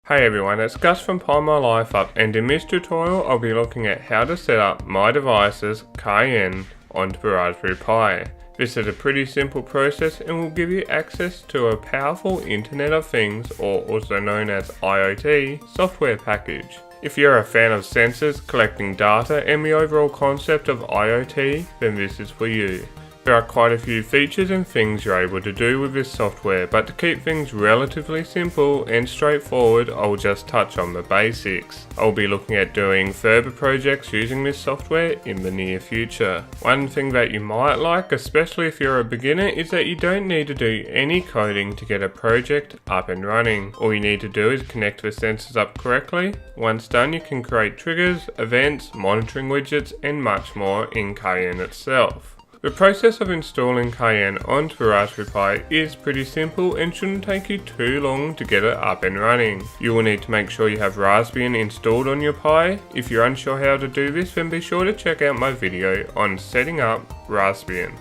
Hey everyone, it's Gus from Pi My Life Up, and in this tutorial I'll be looking at how to set up my device's Cayenne onto the Raspberry Pi. This is a pretty simple process and will give you access to a powerful Internet of Things, or also known as IoT, software package. If you're a fan of sensors, collecting data and the overall concept of IoT, then this is for you. There are quite a few features and things you're able to do with this software, but to keep things relatively simple and straightforward, I'll just touch on the basics. I'll be looking at doing further projects using this software in the near future. One thing that you might like, especially if you're a beginner, is that you don't need to do any coding to get a project up and running. All you need to do is connect the sensors up correctly. Once done, you can create triggers, events, monitoring widgets, and much more in Cayenne itself. The process of installing Cayenne onto the Raspberry Pi is pretty simple and shouldn't take you too long to get it up and running. You will need to make sure you have Raspbian installed on your Pi. If you're unsure how to do this, then be sure to check out my video on setting up Raspbian.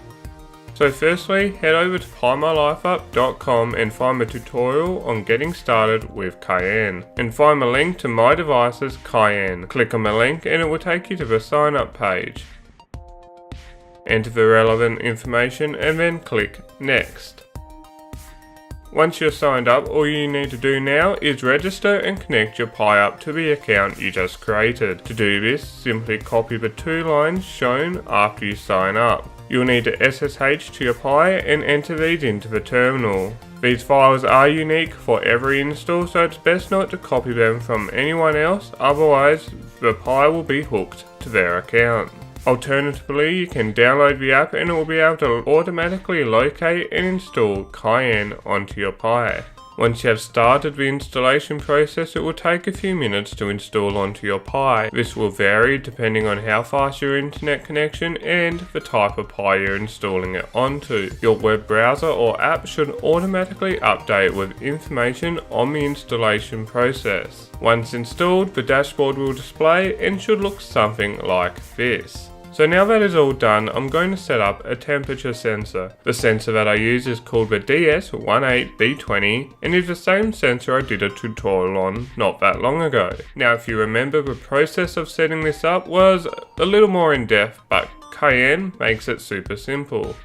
So firstly, head over to PiMyLifeUp.com and find the tutorial on getting started with Cayenne. And find the link to my device's Cayenne. Click on the link and it will take you to the sign up page. Enter the relevant information and then click Next. Once you're signed up, all you need to do now is register and connect your Pi up to the account you just created. To do this, simply copy the two lines shown after you sign up. You'll need to SSH to your Pi and enter these into the terminal. These files are unique for every install, so it's best not to copy them from anyone else, otherwise the Pi will be hooked to their account. Alternatively, you can download the app and it will be able to automatically locate and install Cayenne onto your Pi. Once you have started the installation process, it will take a few minutes to install onto your Pi. This will vary depending on how fast your internet connection and the type of Pi you're installing it onto. Your web browser or app should automatically update with information on the installation process. Once installed, the dashboard will display and should look something like this. So now that is all done, I'm going to set up a temperature sensor. The sensor that I use is called the DS18B20 and is the same sensor I did a tutorial on not that long ago. Now if you remember, the process of setting this up was a little more in depth, but Cayenne makes it super simple.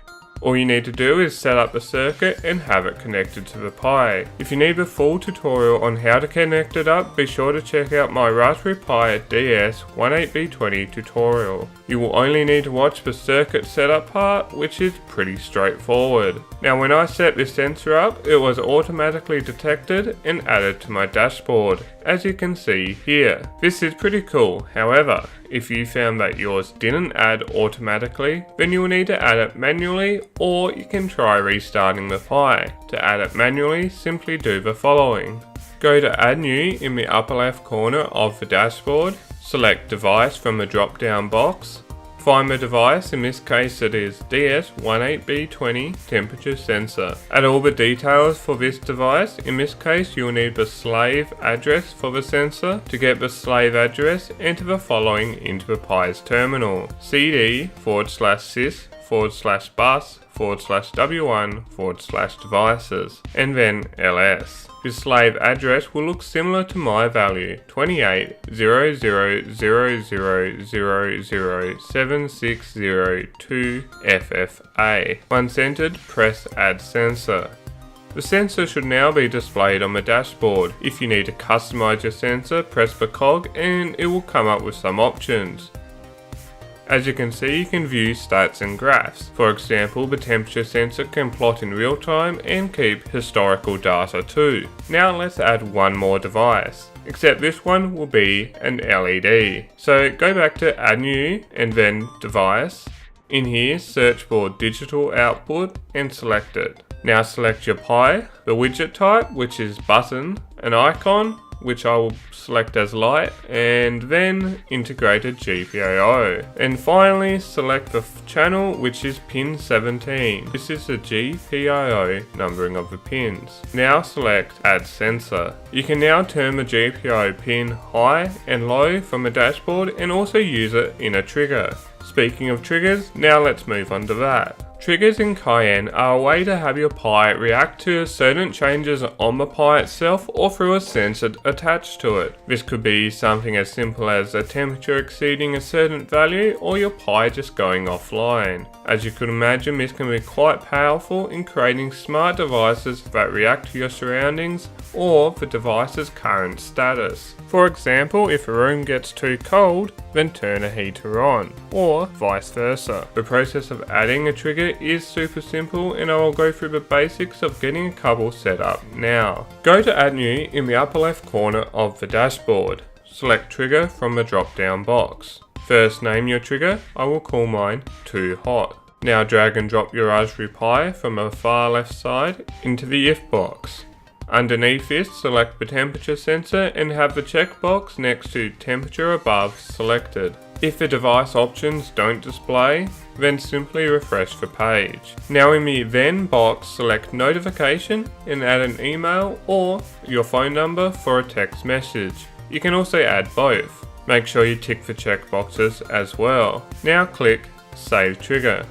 All you need to do is set up the circuit and have it connected to the Pi. If you need the full tutorial on how to connect it up, be sure to check out my Raspberry Pi DS18B20 tutorial. You will only need to watch the circuit setup part, which is pretty straightforward. Now when I set this sensor up, it was automatically detected and added to my dashboard, as you can see here. This is pretty cool. However, if you found that yours didn't add automatically, then you will need to add it manually, or you can try restarting the Pi. To add it manually, simply do the following. Go to Add New in the upper left corner of the dashboard, select Device from the drop down box, find the device, in this case it is DS18B20 temperature sensor. Add all the details for this device. In this case you'll need the slave address for the sensor. To get the slave address, enter the following into the Pi's terminal: cd/sys/bus/w1/devices, and then ls. This slave address will look similar to my value, 280000007602FFA. Once entered, press Add Sensor. The sensor should now be displayed on the dashboard. If you need to customize your sensor, press the cog and it will come up with some options. As you can see, you can view stats and graphs. For example, the temperature sensor can plot in real time and keep historical data too. Now let's add one more device, except this one will be an LED. So go back to Add New and then Device. In here, search for Digital Output and select it. Now select your Pi, the widget type, which is button, an icon, which I will select as light, and then integrated GPIO. And finally select the channel, which is pin 17. This is the GPIO numbering of the pins. Now select Add Sensor. You can now turn the GPIO pin high and low from the dashboard and also use it in a trigger. Speaking of triggers, now let's move on to that. Triggers in Cayenne are a way to have your Pi react to certain changes on the Pi itself or through a sensor attached to it. This could be something as simple as a temperature exceeding a certain value or your Pi just going offline. As you could imagine, this can be quite powerful in creating smart devices that react to your surroundings or the device's current status. For example, if a room gets too cold, then turn a heater on, or vice versa. The process of adding a trigger is super simple, and I will go through the basics of getting a couple set up now. Go to Add New in the upper left corner of the dashboard. Select Trigger from the drop down box. First name your trigger. I will call mine Too Hot. Now drag and drop your Raspberry Pi from the far left side into the if box. Underneath this, select the temperature sensor and have the checkbox next to temperature above selected. If the device options don't display, then simply refresh the page. Now in the Then box, select notification and add an email or your phone number for a text message. You can also add both. Make sure you tick the checkboxes as well. Now click Save Trigger.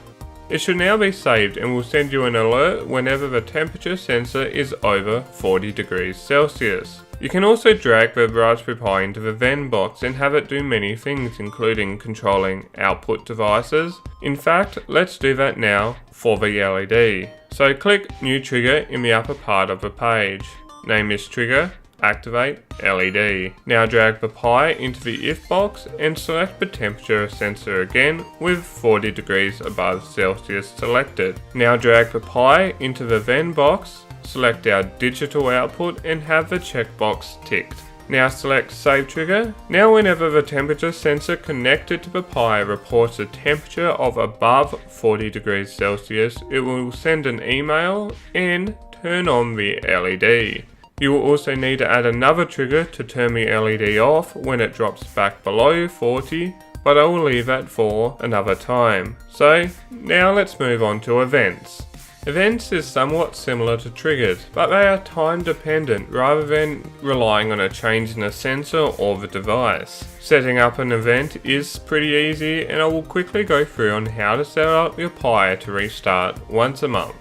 It should now be saved and will send you an alert whenever the temperature sensor is over 40 degrees Celsius. You can also drag the Raspberry Pi into the Then box and have it do many things, including controlling output devices. In fact, let's do that now for the LED. So click New Trigger in the upper part of the page. Name this trigger Activate LED. Now drag the Pi into the if box and select the temperature sensor again with 40 degrees above Celsius selected. Now drag the Pi into the Then box, select our digital output and have the checkbox ticked. Now select Save Trigger. Now whenever the temperature sensor connected to the Pi reports a temperature of above 40 degrees Celsius, it will send an email and turn on the LED. You will also need to add another trigger to turn the LED off when it drops back below 40, but I will leave that for another time. So now let's move on to events. Events is somewhat similar to triggers, but they are time dependent rather than relying on a change in a sensor or the device. Setting up an event is pretty easy, and I will quickly go through on how to set up your Pi to restart once a month.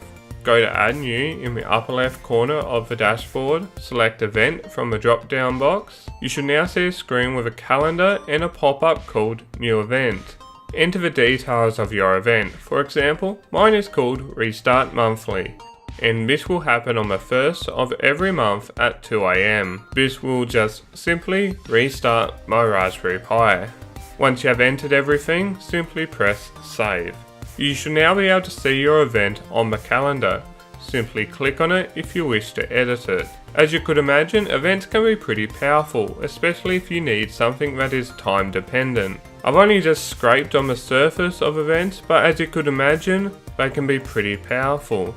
Go to Add New in the upper left corner of the dashboard, select Event from the drop down box. You should now see a screen with a calendar and a pop-up called New Event. Enter the details of your event. For example, mine is called Restart Monthly, and this will happen on the 1st of every month at 2 AM. This will just simply restart my Raspberry Pi. Once you have entered everything, simply press Save. You should now be able to see your event on the calendar. Simply click on it if you wish to edit it. As you could imagine, events can be pretty powerful, especially if you need something that is time dependent. I've only just scraped on the surface of events, but as you could imagine, they can be pretty powerful.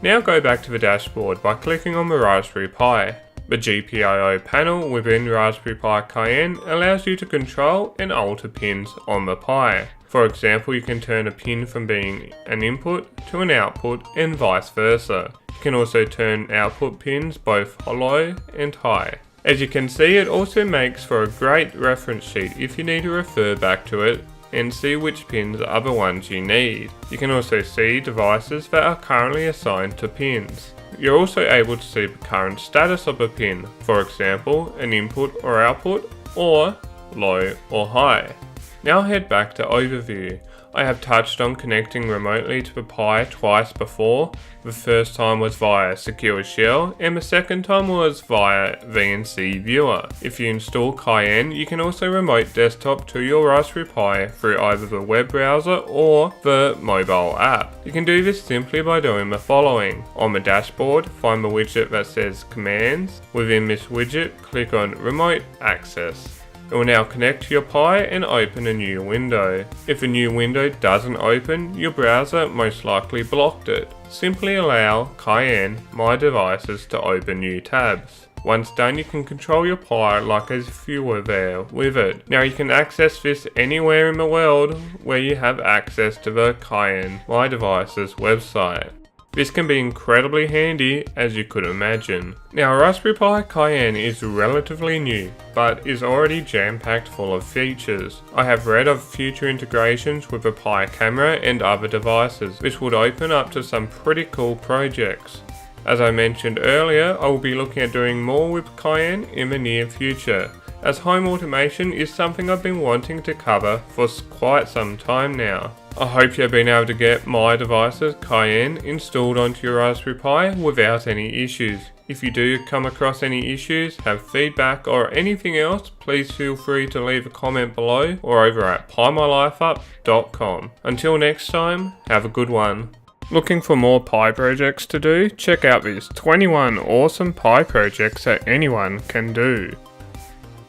Now go back to the dashboard by clicking on the Raspberry Pi. The GPIO panel within Raspberry Pi Cayenne allows you to control and alter pins on the Pi. For example, you can turn a pin from being an input to an output and vice versa. You can also turn output pins both low and high. As you can see, it also makes for a great reference sheet if you need to refer back to it and see which pins are the ones you need. You can also see devices that are currently assigned to pins. You're also able to see the current status of a pin, for example, an input or output, or low or high. Now head back to Overview. I have touched on connecting remotely to the Pi twice before. The first time was via Secure Shell and the second time was via VNC Viewer. If you install Cayenne, you can also remote desktop to your Raspberry Pi through either the web browser or the mobile app. You can do this simply by doing the following. On the dashboard, find the widget that says Commands. Within this widget, click on Remote Access. It will now connect to your Pi and open a new window. If a new window doesn't open, your browser most likely blocked it. Simply allow Cayenne My Devices to open new tabs. Once done, you can control your Pi like as if you were there with it. Now you can access this anywhere in the world where you have access to the Cayenne My Devices website. This can be incredibly handy, as you could imagine. Now, Raspberry Pi Cayenne is relatively new, but is already jam-packed full of features. I have read of future integrations with a Pi camera and other devices, which would open up to some pretty cool projects. As I mentioned earlier, I will be looking at doing more with Cayenne in the near future, as home automation is something I've been wanting to cover for quite some time now. I hope you've been able to get my device's Cayenne installed onto your Raspberry Pi without any issues. If you do come across any issues, have feedback or anything else, please feel free to leave a comment below or over at PiMyLifeUp.com. Until next time, have a good one. Looking for more Pi projects to do? Check out these 21 awesome Pi projects that anyone can do.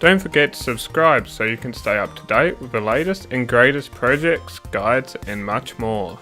Don't forget to subscribe so you can stay up to date with the latest and greatest projects, guides and much more.